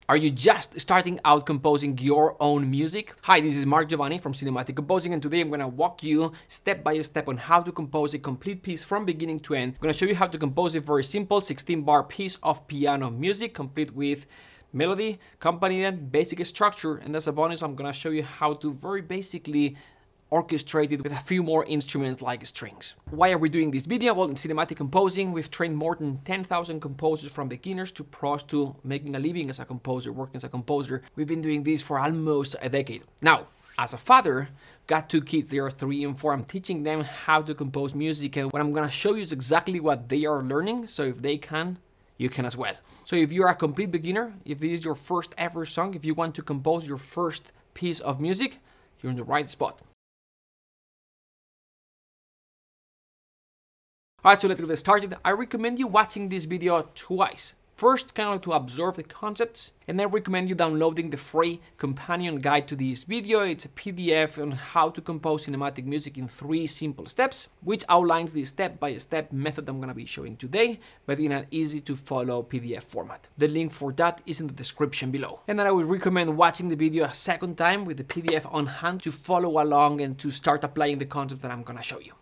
Are you just starting out composing your own music? Hi, this is Mark Giovanni from Cinematic Composing, and today I'm going to walk you step by step on how to compose a complete piece from beginning to end. I'm going to show you how to compose a very simple 16-bar piece of piano music, complete with melody, accompaniment, basic structure, and as a bonus, I'm going to show you how to very basically orchestrated with a few more instruments like strings. Why are we doing this video? Well, in cinematic composing, we've trained more than 10,000 composers from beginners to pros to making a living as a composer, working as a composer. We've been doing this for almost a decade. Now, as a father, got two kids, they are 3 and 4. I'm teaching them how to compose music, and what I'm gonna show you is exactly what they are learning, so if they can, you can as well. So if you're a complete beginner, if this is your first ever song, if you want to compose your first piece of music, you're in the right spot. Alright, so let's get started. I recommend you watching this video twice. First, kind of to observe the concepts, and then recommend you downloading the free companion guide to this video. It's a PDF on how to compose cinematic music in 3 simple steps, which outlines the step-by-step method I'm going to be showing today, but in an easy to follow PDF format. The link for that is in the description below. And then I would recommend watching the video a second time with the PDF on hand to follow along and to start applying the concepts that I'm going to show you.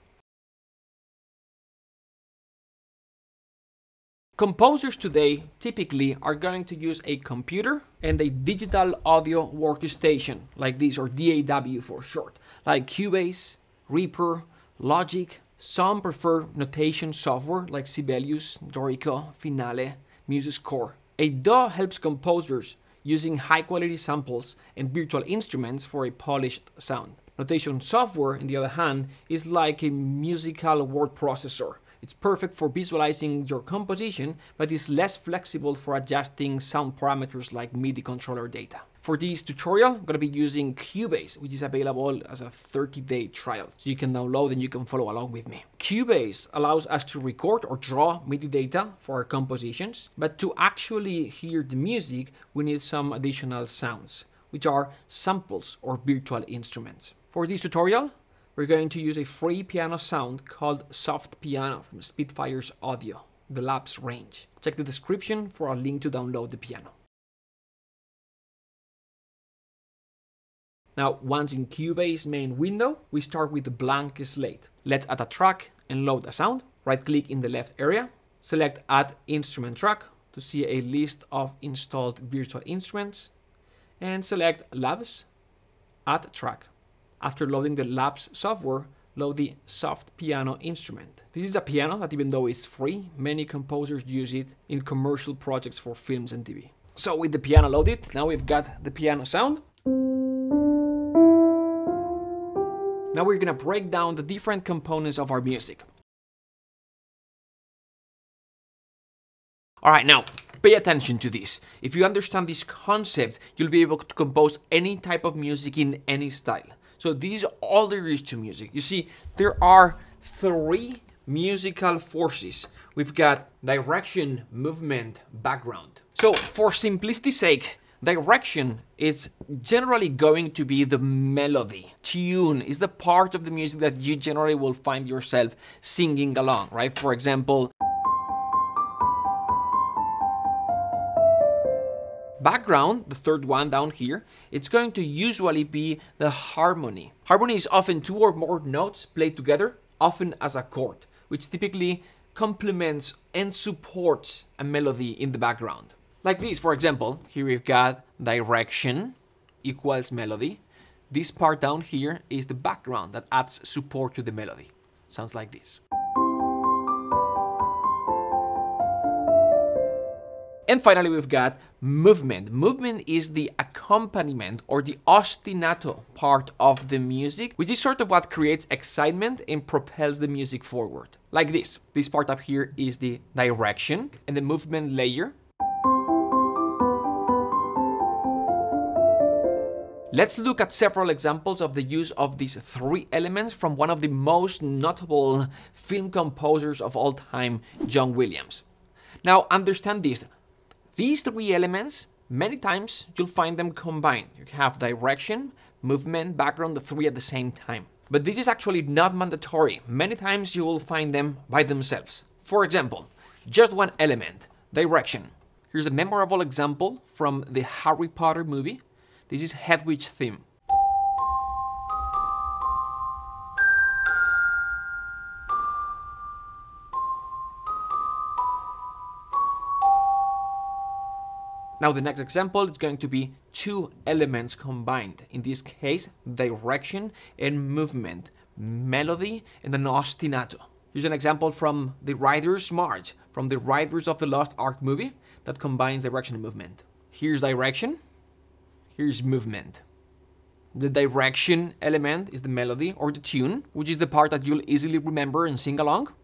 Composers today typically are going to use a computer and a digital audio workstation like this, or DAW for short, like Cubase, Reaper, Logic. Some prefer notation software like Sibelius, Dorico, Finale, MuseScore. A DAW helps composers using high-quality samples and virtual instruments for a polished sound. Notation software, on the other hand, is like a musical word processor. It's perfect for visualizing your composition, but is less flexible for adjusting sound parameters like MIDI controller data. For this tutorial, I'm going to be using Cubase, which is available as a 30-day trial. So you can download and you can follow along with me. Cubase allows us to record or draw MIDI data for our compositions, but to actually hear the music, we need some additional sounds, which are samples or virtual instruments. For this tutorial, we're going to use a free piano sound called Soft Piano from Spitfire's Audio, the Labs range. Check the description for a link to download the piano. Now, once in Cubase main window, we start with a blank slate. Let's add a track and load a sound. Right-click in the left area, select Add Instrument Track to see a list of installed virtual instruments, and select Labs, Add Track. After loading the Labs software, load the Soft Piano instrument. This is a piano that, even though it's free, many composers use it in commercial projects for films and TV. So with the piano loaded, now we've got the piano sound. Now we're gonna break down the different components of our music. Alright, now pay attention to this. If you understand this concept, you'll be able to compose any type of music in any style. So this is all there is to music. You see, there are 3 musical forces. We've got direction, movement, background. So for simplicity's sake, direction is generally going to be the melody. Tune is the part of the music that you generally will find yourself singing along, right? For example, background, the third one down here, it's going to usually be the harmony. Harmony is often 2 or more notes played together, often as a chord, which typically complements and supports a melody in the background. Like this, for example, here we've got direction equals melody. This part down here is the background that adds support to the melody. Sounds like this. And finally, we've got movement. Movement is the accompaniment or the ostinato part of the music, which is sort of what creates excitement and propels the music forward. Like this. This part up here is the direction and the movement layer. Let's look at several examples of the use of these 3 elements from one of the most notable film composers of all time, John Williams. Now, understand this. These 3 elements, many times you'll find them combined. You have direction, movement, background, the 3 at the same time. But this is actually not mandatory. Many times you will find them by themselves. For example, just one element, direction. Here's a memorable example from the Harry Potter movie. This is Hedwig's theme. Now the next example is going to be two elements combined. In this case, direction and movement, melody and an ostinato. Here's an example from the Riders' March, from the Riders of the Lost Ark movie, that combines direction and movement. Here's direction, here's movement. The direction element is the melody or the tune, which is the part that you'll easily remember and sing along.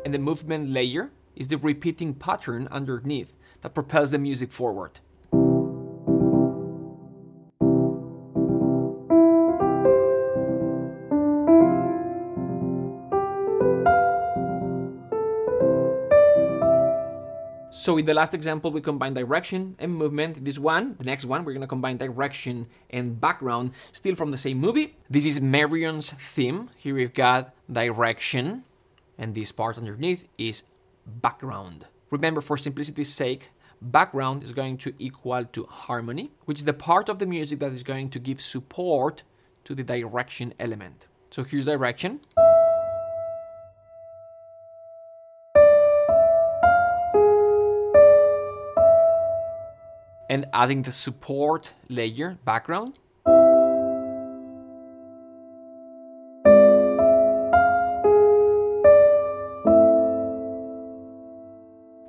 And the movement layer is the repeating pattern underneath that propels the music forward. So in the last example, we combine direction and movement. This one, the next one, we're gonna combine direction and background, still from the same movie. This is Marion's theme. Here we've got direction, and this part underneath is background. Remember, for simplicity's sake, background is going to equal to harmony, which is the part of the music that is going to give support to the direction element. So here's direction. And adding the support layer, background.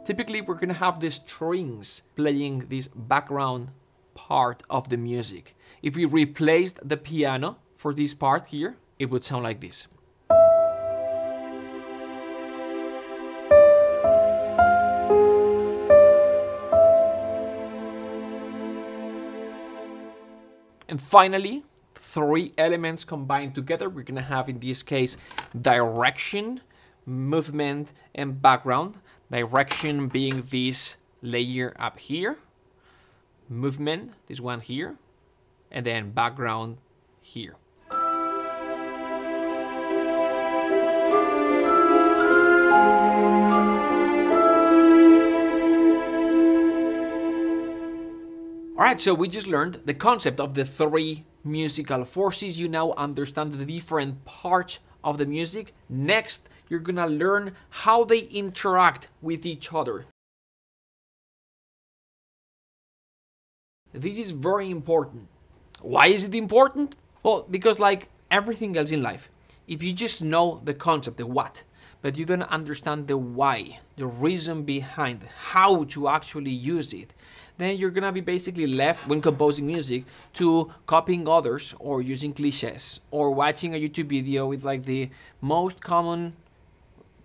Typically, we're gonna have the strings playing this background part of the music. If we replaced the piano for this part here, it would sound like this. And finally, three elements combined together. We're gonna have, in this case, direction, movement, and background. Direction being this layer up here, movement, this one here, and then background here. Alright, so we just learned the concept of the three musical forces. You now understand the different parts of the music. Next, you're gonna learn how they interact with each other. This is very important. Why is it important? Well, because like everything else in life, if you just know the concept, the what, but you don't understand the why, the reason behind how to actually use it, then you're gonna be basically left, when composing music, to copying others or using cliches or watching a YouTube video with like the most common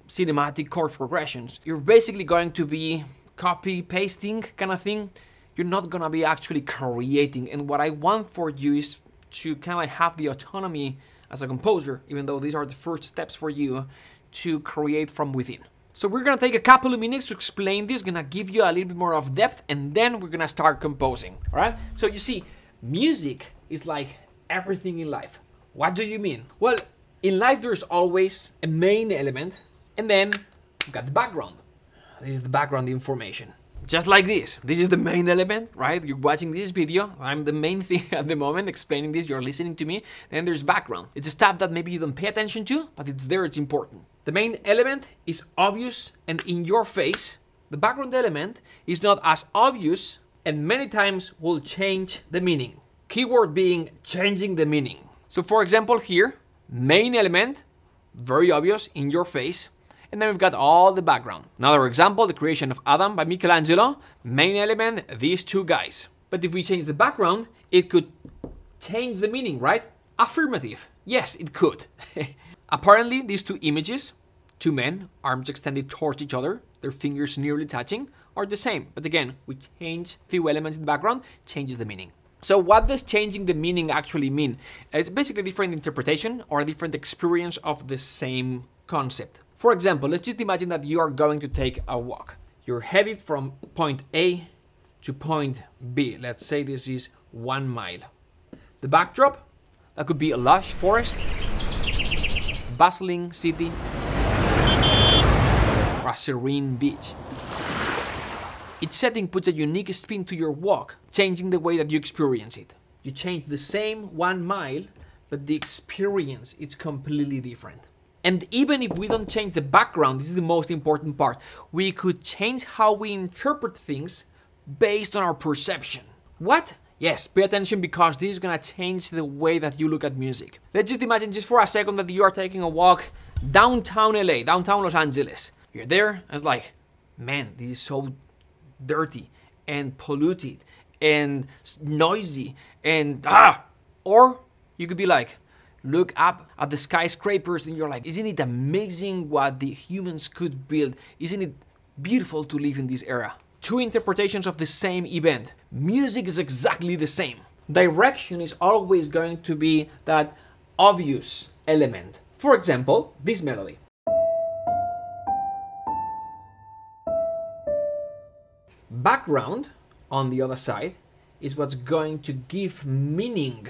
cinematic chord progressions. You're basically going to be copy pasting kind of thing. You're not gonna be actually creating. And what I want for you is to kind of have the autonomy as a composer, even though these are the first steps for you to create from within. So we're gonna take a couple of minutes to explain this, gonna give you a little bit more of depth, and then we're gonna start composing, all right? So you see, music is like everything in life. What do you mean? Well, in life there's always a main element, and then you've got the background. This is the background information. Just like this. This is the main element, right? You're watching this video. I'm the main thing at the moment, explaining this. You're listening to me. Then there's background. It's stuff that maybe you don't pay attention to, but it's there, it's important. The main element is obvious and in your face. The background element is not as obvious and many times will change the meaning. Keyword being changing the meaning. So for example here, main element, very obvious, in your face. And then we've got all the background. Another example, the creation of Adam by Michelangelo. Main element, these two guys. But if we change the background, it could change the meaning, right? Affirmative. Yes, it could. Apparently, these two images, two men, arms extended towards each other, their fingers nearly touching, are the same. But again, we change few elements in the background, changes the meaning. So what does changing the meaning actually mean? It's basically a different interpretation or a different experience of the same concept. For example, let's just imagine that you are going to take a walk. You're headed from point A to point B. Let's say this is 1 mile. The backdrop, that could be a lush forest, bustling city, or a serene beach. Each setting puts a unique spin to your walk, changing the way that you experience it. You change the same 1 mile, but the experience is completely different. And even if we don't change the background, this is the most important part, we could change how we interpret things based on our perception. What? Yes, pay attention because this is gonna change the way that you look at music. Let's just imagine just for a second that you are taking a walk downtown LA, downtown Los Angeles. You're there, and it's like, man, this is so dirty and polluted and noisy and Or you could be like, look up at the skyscrapers and you're like, isn't it amazing what the humans could build? Isn't it beautiful to live in this era? Two interpretations of the same event. Music is exactly the same. Direction is always going to be that obvious element. For example, this melody. Background, on the other side, is what's going to give meaning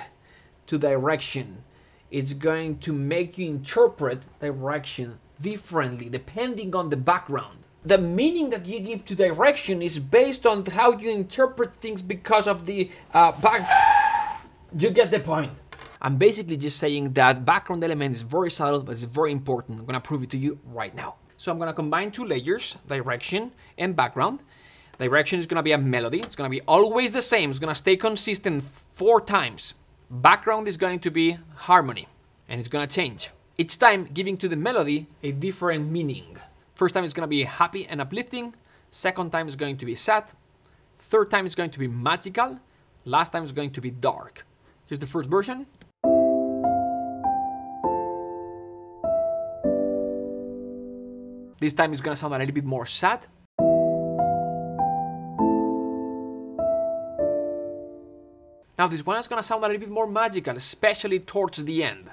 to direction. It's going to make you interpret direction differently depending on the background. The meaning that you give to direction is based on how you interpret things because of the back. You get the point. I'm basically just saying that background element is very subtle, but it's very important. I'm gonna prove it to you right now. So I'm gonna combine two layers, direction and background. Direction is gonna be a melody. It's gonna be always the same. It's gonna stay consistent 4 times. Background is going to be harmony, and it's gonna change. Each time giving to the melody a different meaning. First time it's gonna be happy and uplifting. Second time is going to be sad. Third time is going to be magical. Last time is going to be dark. Here's the first version. This time it's gonna sound a little bit more sad. Now this one is gonna sound a little bit more magical, especially towards the end.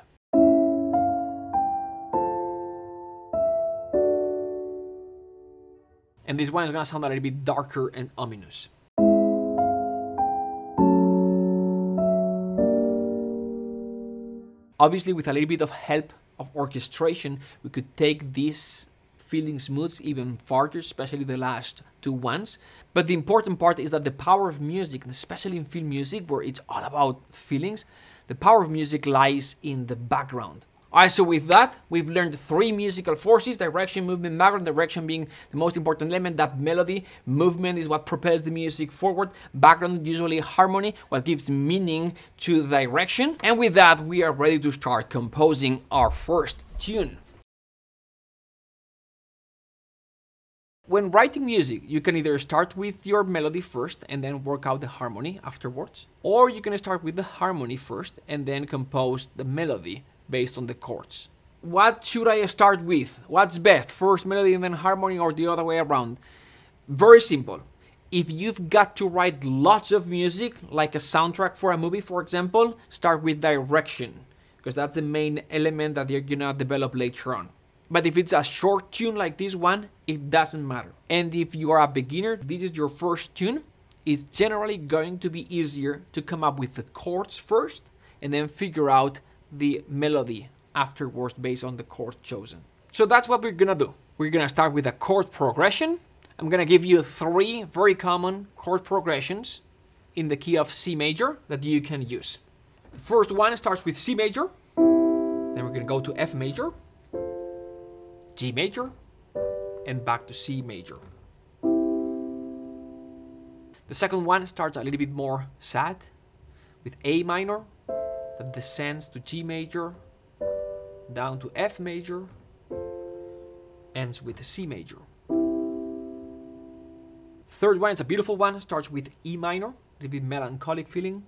And this one is gonna sound a little bit darker and ominous. Obviously, with a little bit of help of orchestration, we could take these feelings moods even farther, especially the last 2 ones. But the important part is that the power of music, and especially in film music, where it's all about feelings, the power of music lies in the background. Alright, so with that, we've learned 3 musical forces: direction, movement, background. Direction being the most important element, that melody. Movement is what propels the music forward. Background, usually harmony, what gives meaning to the direction. And with that, we are ready to start composing our first tune. When writing music, you can either start with your melody first and then work out the harmony afterwards, or you can start with the harmony first and then compose the melody based on the chords. What should I start with? What's best? First melody and then harmony, or the other way around? Very simple. If you've got to write lots of music, like a soundtrack for a movie, for example, start with direction, because that's the main element that you're gonna develop later on. But if it's a short tune like this one, it doesn't matter. And if you are a beginner, this is your first tune, it's generally going to be easier to come up with the chords first and then figure out the melody afterwards based on the chords chosen. So that's what we're gonna do. We're gonna start with a chord progression. I'm gonna give you 3 very common chord progressions in the key of C major that you can use. The first one starts with C major, then we're gonna go to F major, G major, and back to C major. The second one starts a little bit more sad with A minor, that descends to G major, down to F major, ends with C major. Third one is a beautiful one, starts with E minor, a little bit melancholic feeling,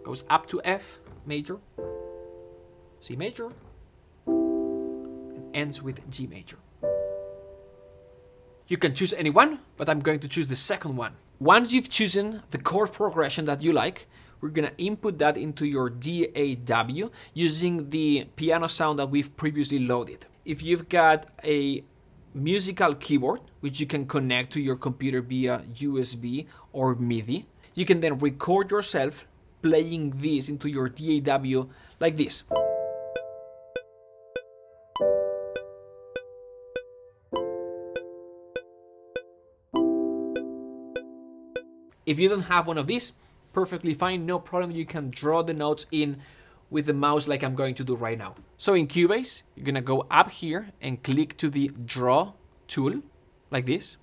goes up to F major, C major, ends with G major. You can choose any one, but I'm going to choose the second one. Once you've chosen the chord progression that you like, we're gonna input that into your DAW using the piano sound that we've previously loaded. If you've got a musical keyboard, which you can connect to your computer via USB or MIDI, you can then record yourself playing this into your DAW like this. If you don't have one of these, perfectly fine, no problem. You can draw the notes in with the mouse like I'm going to do right now. So in Cubase, you're gonna go up here and click to the Draw tool, like this.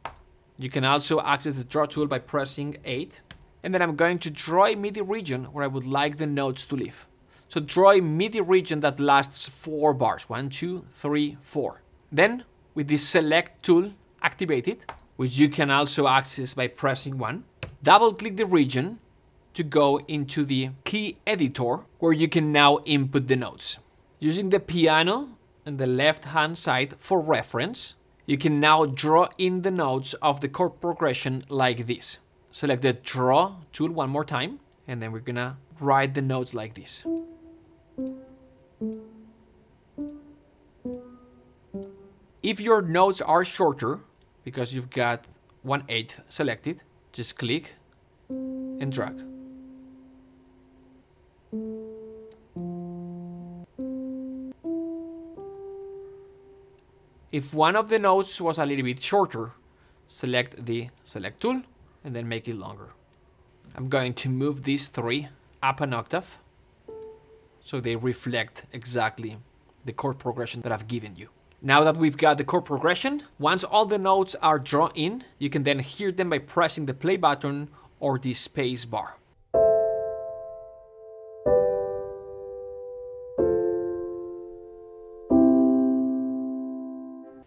You can also access the Draw tool by pressing 8. And then I'm going to draw a MIDI region where I would like the notes to live. So draw a MIDI region that lasts 4 bars. 1, 2, 3, 4. Then, with the Select tool activated, which you can also access by pressing 1, double-click the region to go into the key editor, where you can now input the notes. Using the piano on the left-hand side for reference, you can now draw in the notes of the chord progression like this. Select the Draw tool one more time, and then we're gonna write the notes like this. If your notes are shorter, because you've got 1/8 selected, just click and drag. If one of the notes was a little bit shorter, select the Select tool and then make it longer. I'm going to move these 3 up an octave so they reflect exactly the chord progression that I've given you. Now that we've got the chord progression, once all the notes are drawn in, you can then hear them by pressing the play button or the space bar.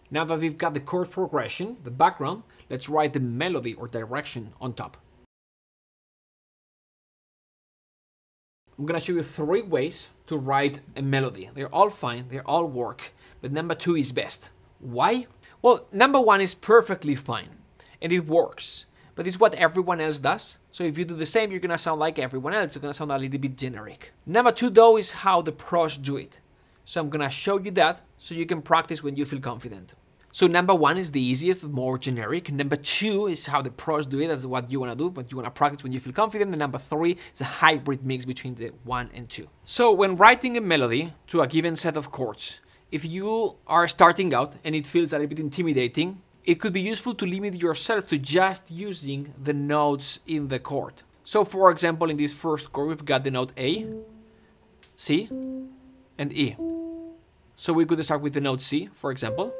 Now that we've got the chord progression, the background, let's write the melody or direction on top. I'm gonna show you 3 ways to write a melody. They're all fine, they all work, but number 2 is best. Why? Well, number 1 is perfectly fine, and it works, but it's what everyone else does. So if you do the same, you're gonna sound like everyone else. It's gonna sound a little bit generic. Number 2 though is how the pros do it. So I'm gonna show you that so you can practice when you feel confident. So number 1 is the easiest, more generic. Number 2 is how the pros do it. That's what you want to do, but you want to practice when you feel confident. And number 3 is a hybrid mix between the 1 and 2. So when writing a melody to a given set of chords, if you are starting out and it feels a little bit intimidating, it could be useful to limit yourself to just using the notes in the chord. So for example, in this first chord, we've got the note A, C, and E. So we could start with the note C, for example.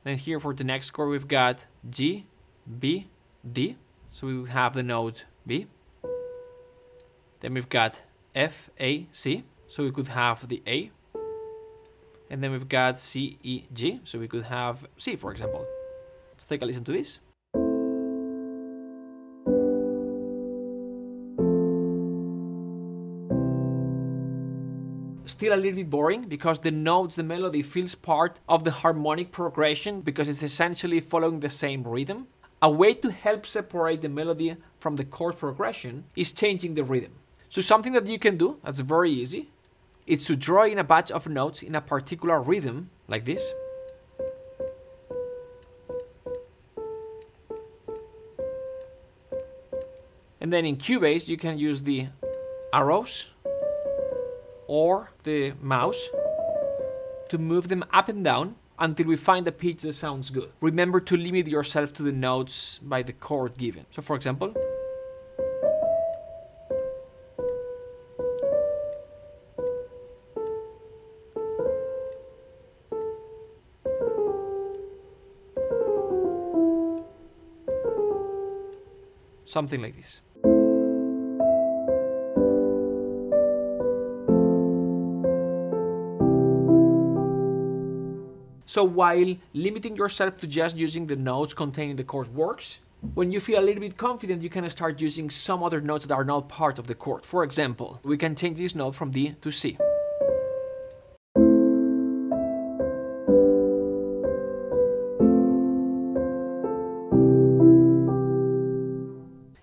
Then here for the next chord, we've got G, B, D. So we have the note B. Then we've got F, A, C. So we could have the A. And then we've got C, E, G. So we could have C, for example. Let's take a listen to this. Still a little bit boring because the notes, the melody feels part of the harmonic progression because it's essentially following the same rhythm. A way to help separate the melody from the chord progression is changing the rhythm. So something that you can do, that's very easy, is to draw in a batch of notes in a particular rhythm, like this. And then in Cubase, you can use the arrows or the mouse to move them up and down until we find a pitch that sounds good. Remember to limit yourself to the notes by the chord given. So for example, something like this. So while limiting yourself to just using the notes containing the chord works, when you feel a little bit confident, you can start using some other notes that are not part of the chord. For example, we can change this note from D to C.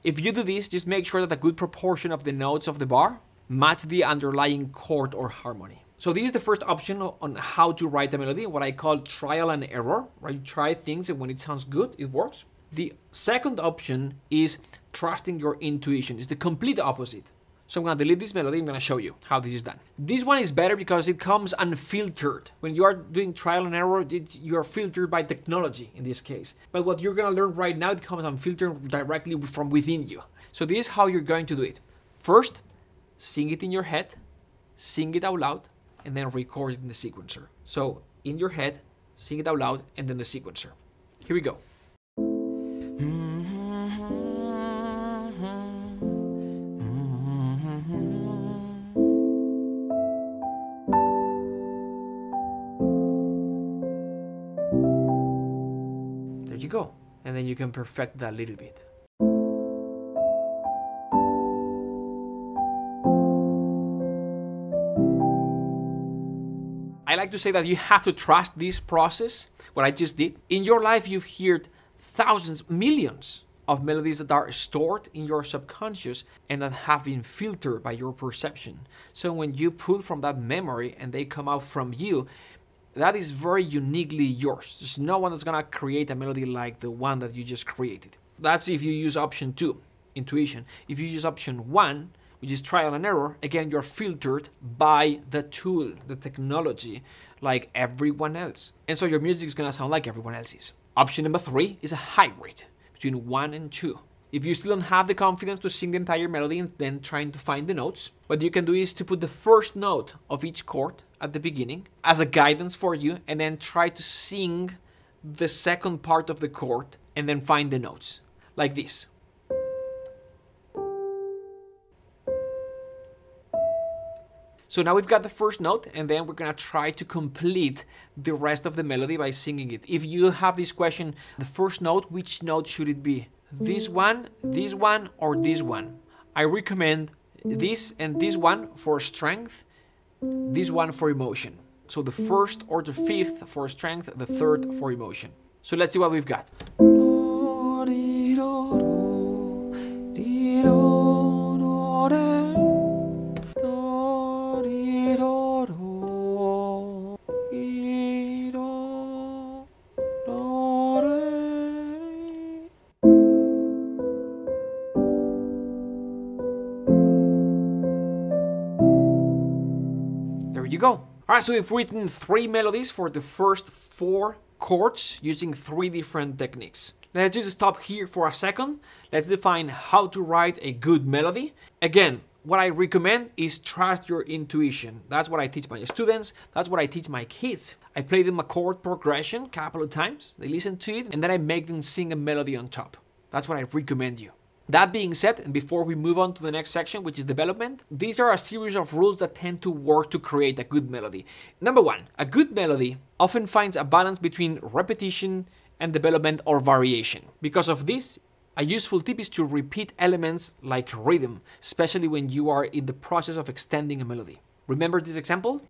If you do this, just make sure that a good proportion of the notes of the bar match the underlying chord or harmony. So this is the first option on how to write a melody, what I call trial and error, right? You try things and when it sounds good, it works. The second option is trusting your intuition. It's the complete opposite. So I'm going to delete this melody. I'm going to show you how this is done. This one is better because it comes unfiltered. When you are doing trial and error, you are filtered by technology in this case. But what you're going to learn right now, it comes unfiltered directly from within you. So this is how you're going to do it. First, sing it in your head, sing it out loud, and then record it in the sequencer. So in your head, sing it out loud, and then the sequencer. Here we go. There you go. And then you can perfect that a little bit. I like to say that you have to trust this process, what I just did. In your life, you've heard thousands, millions of melodies that are stored in your subconscious and that have been filtered by your perception. So when you pull from that memory and they come out from you, that is very uniquely yours. There's no one that's gonna create a melody like the one that you just created. That's if you use option 2, intuition. If you use option 1, which is trial and error, again, you're filtered by the tool, the technology, like everyone else. And so your music is gonna sound like everyone else's. Option number 3 is a hybrid between 1 and 2. If you still don't have the confidence to sing the entire melody and then trying to find the notes, what you can do is to put the first note of each chord at the beginning as a guidance for you, and then try to sing the second part of the chord and then find the notes, like this. So now we've got the first note, and then we're gonna try to complete the rest of the melody by singing it. If you have this question, the first note, which note should it be? This one, or this one? I recommend this and this one for strength, this one for emotion. So the first or the fifth for strength, the third for emotion. So let's see what we've got. You go. All right, so we've written 3 melodies for the first 4 chords using 3 different techniques. Let's just stop here for a second. Let's define how to write a good melody. Again, what I recommend is trust your intuition. That's what I teach my students. That's what I teach my kids. I play them a chord progression a couple of times. They listen to it, and then I make them sing a melody on top. That's what I recommend you. That being said, and before we move on to the next section, which is development, these are a series of rules that tend to work to create a good melody. Number 1, a good melody often finds a balance between repetition and development or variation. Because of this, a useful tip is to repeat elements like rhythm, especially when you are in the process of extending a melody. Remember this example?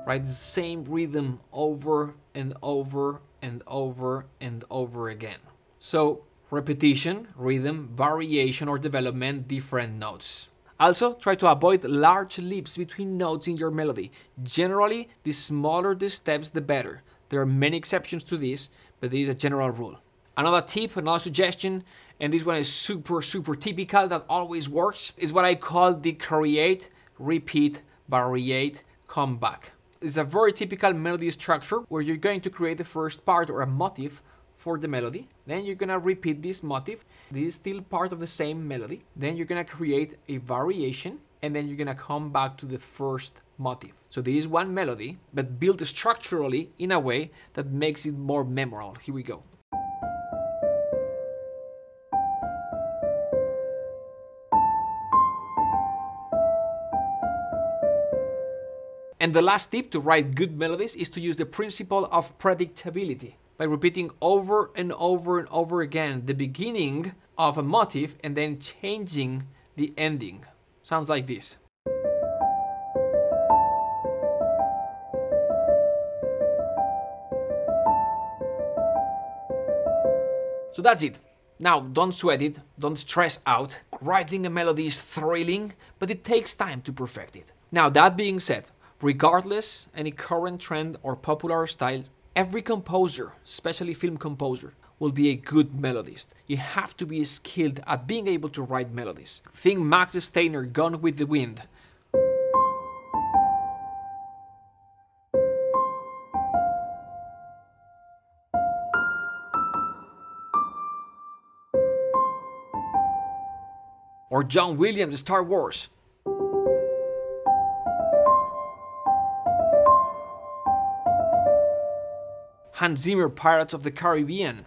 Right, the same rhythm over and over and over and over again. So repetition, rhythm, variation or development, different notes. Also, try to avoid large leaps between notes in your melody. Generally, the smaller the steps, the better. There are many exceptions to this, but this is a general rule. Another tip, another suggestion, and this one is super typical, that always works, is what I call the create, repeat, variate, come back. It's a very typical melody structure where you're going to create the first part or a motif for the melody. Then you're gonna repeat this motif. This is still part of the same melody. Then you're gonna create a variation, and then you're gonna come back to the first motif. So this is one melody, but built structurally in a way that makes it more memorable. Here we go. And the last tip to write good melodies is to use the principle of predictability by repeating over and over and over again the beginning of a motif and then changing the ending. Sounds like this. So that's it. Now, don't sweat it, don't stress out. Writing a melody is thrilling, but it takes time to perfect it. Now, that being said, Regardless any current trend or popular style, every composer, especially film composer, will be a good melodist. You have to be skilled at being able to write melodies. Think Max Steiner, Gone with the Wind. Or John Williams, Star Wars. Hans Zimmer, Pirates of the Caribbean.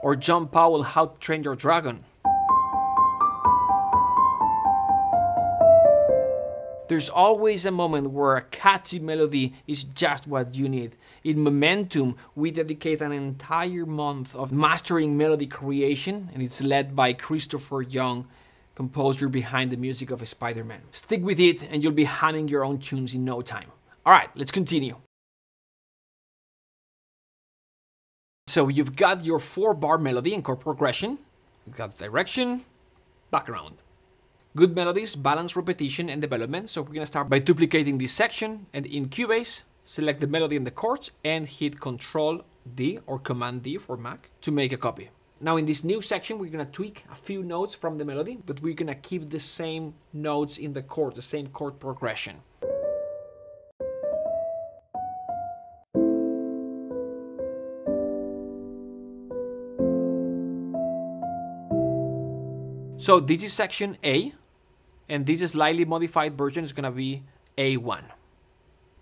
Or John Powell, How to Train Your Dragon. There's always a moment where a catchy melody is just what you need. In Momentum, we dedicate an entire month of mastering melody creation, and it's led by Christopher Young, composer behind the music of Spider-Man. Stick with it and you'll be humming your own tunes in no time. Alright, let's continue. So you've got your 4-bar melody and chord progression, you've got direction, background. Good melodies balance repetition and development, so we're going to start by duplicating this section, and in Cubase, select the melody and the chords and hit Ctrl D or Command D for Mac to make a copy. Now in this new section, we're going to tweak a few notes from the melody, but we're going to keep the same notes in the chord, the same chord progression. So this is section A, and this slightly modified version is going to be A1.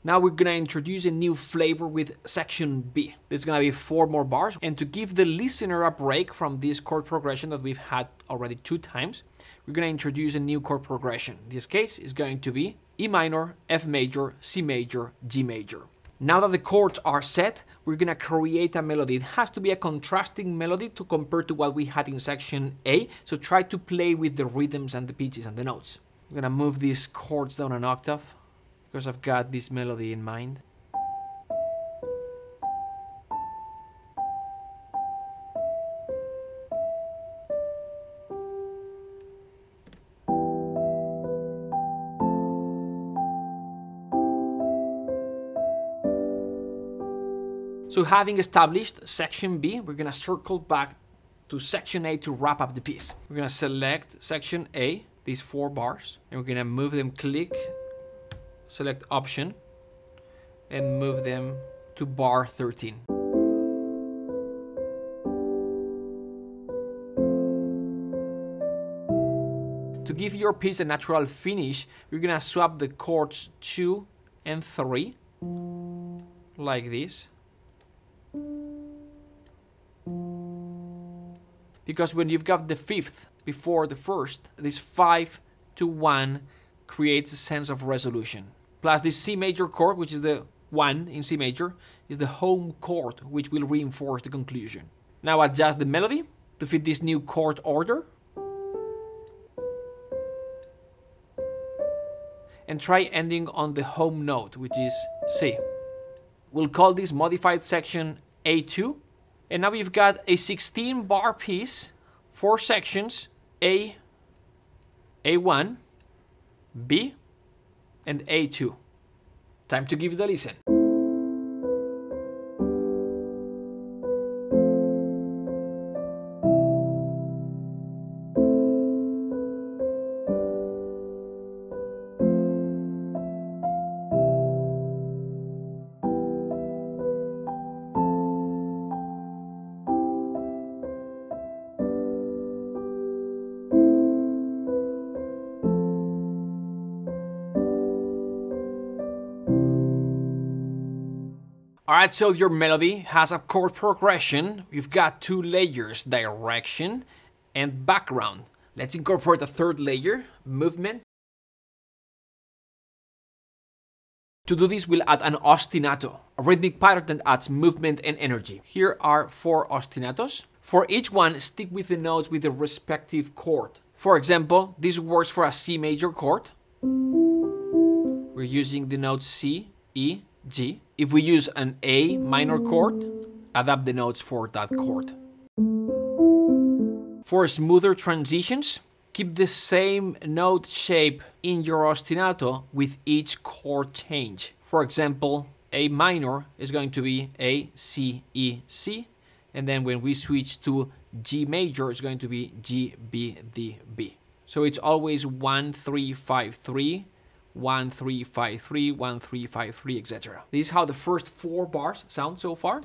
Now we're going to introduce a new flavor with section B. There's going to be 4 more bars, and to give the listener a break from this chord progression that we've had already 2 times, we're going to introduce a new chord progression. In this case is going to be E minor, F major, C major, G major. Now that the chords are set, we're going to create a melody. It has to be a contrasting melody to compare to what we had in section A, so try to play with the rhythms and the pitches and the notes. I'm going to move these chords down an octave because I've got this melody in mind. So having established section B, we're going to circle back to section A to wrap up the piece. We're going to select section A, these 4 bars, and we're going to move them, click, select option, and move them to bar 13. To give your piece a natural finish, we're going to swap the chords 2 and 3, like this. Because when you've got the 5th before the 1st, this 5 to 1 creates a sense of resolution. Plus this C major chord, which is the 1 in C major, is the home chord, which will reinforce the conclusion. Now adjust the melody to fit this new chord order. And try ending on the home note, which is C. We'll call this modified section A2. And now we've got a 16 bar piece, 4 sections, A, A1, B, and A2. Time to give it a listen. Alright, so your melody has a chord progression. You've got 2 layers, direction and background. Let's incorporate a 3rd layer, movement. To do this, we'll add an ostinato, a rhythmic pattern that adds movement and energy. Here are 4 ostinatos. For each one, stick with the notes with the respective chord. For example, this works for a C major chord. We're using the notes C, E, G. If we use an A minor chord, adapt the notes for that chord. For smoother transitions, keep the same note shape in your ostinato with each chord change. For example, A minor is going to be A, C, E, C, and then when we switch to G major, it's going to be G, B, D, B. So it's always 1, 3, 5, 3, 1, 3, 5, 3, 1, 3, 5, 3, etc. This is how the first 4 bars sound so far.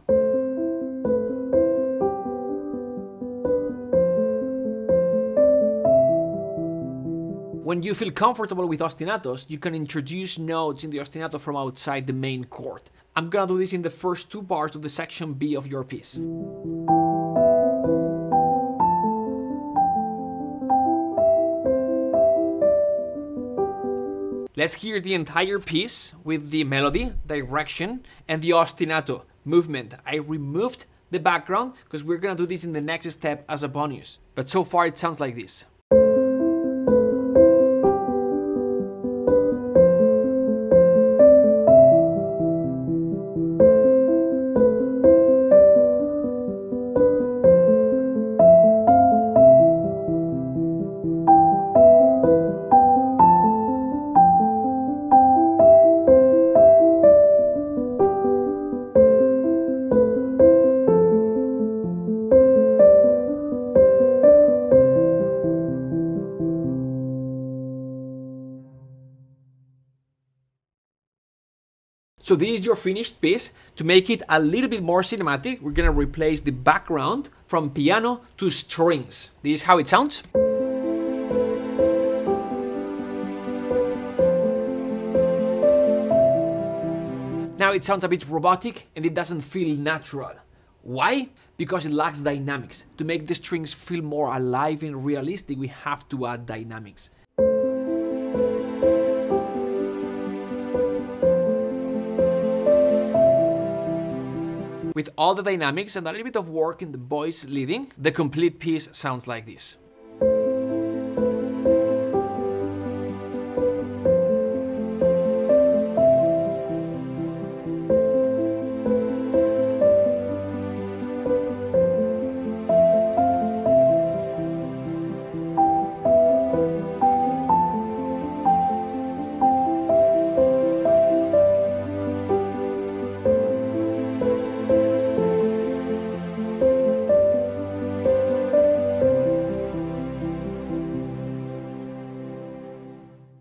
When you feel comfortable with ostinatos, you can introduce notes in the ostinato from outside the main chord. I'm gonna do this in the first 2 bars of the section B of your piece. Let's hear the entire piece with the melody, direction, and the ostinato movement. I removed the background because we're gonna do this in the next step as a bonus. But so far it sounds like this. So this is your finished piece. To make it a little bit more cinematic, we're gonna replace the background from piano to strings. This is how it sounds. Now it sounds a bit robotic and it doesn't feel natural. Why? Because it lacks dynamics. To make the strings feel more alive and realistic, we have to add dynamics. With all the dynamics and a little bit of work in the voice leading, the complete piece sounds like this.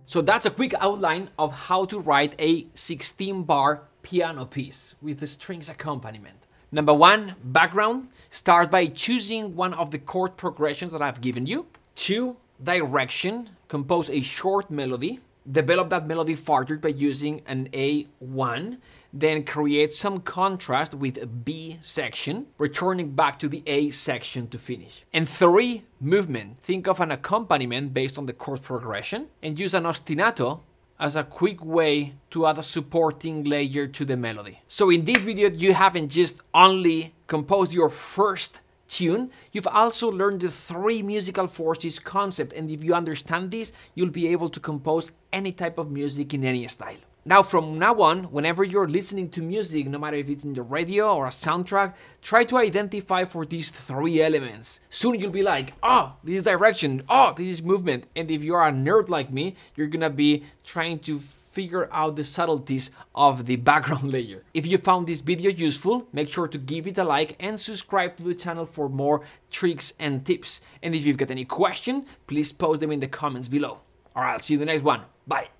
So that's a quick outline of how to write a 16-bar piano piece with the strings accompaniment. Number 1, background. Start by choosing one of the chord progressions that I've given you. 2, direction. Compose a short melody. Develop that melody further by using an A1. Then create some contrast with B section, returning back to the A section to finish. And 3, movement. Think of an accompaniment based on the chord progression and use an ostinato as a quick way to add a supporting layer to the melody. So in this video, you haven't just only composed your first tune, you've also learned the 3 musical forces concept, and if you understand this, you'll be able to compose any type of music in any style. Now, from now on, whenever you're listening to music, no matter if it's in the radio or a soundtrack, try to identify for these 3 elements. Soon you'll be like, oh, this is direction, oh, this is movement. And if you're a nerd like me, you're gonna be trying to figure out the subtleties of the background layer. If you found this video useful, make sure to give it a like and subscribe to the channel for more tricks and tips. And if you've got any question, please post them in the comments below. Alright, I'll see you in the next one. Bye.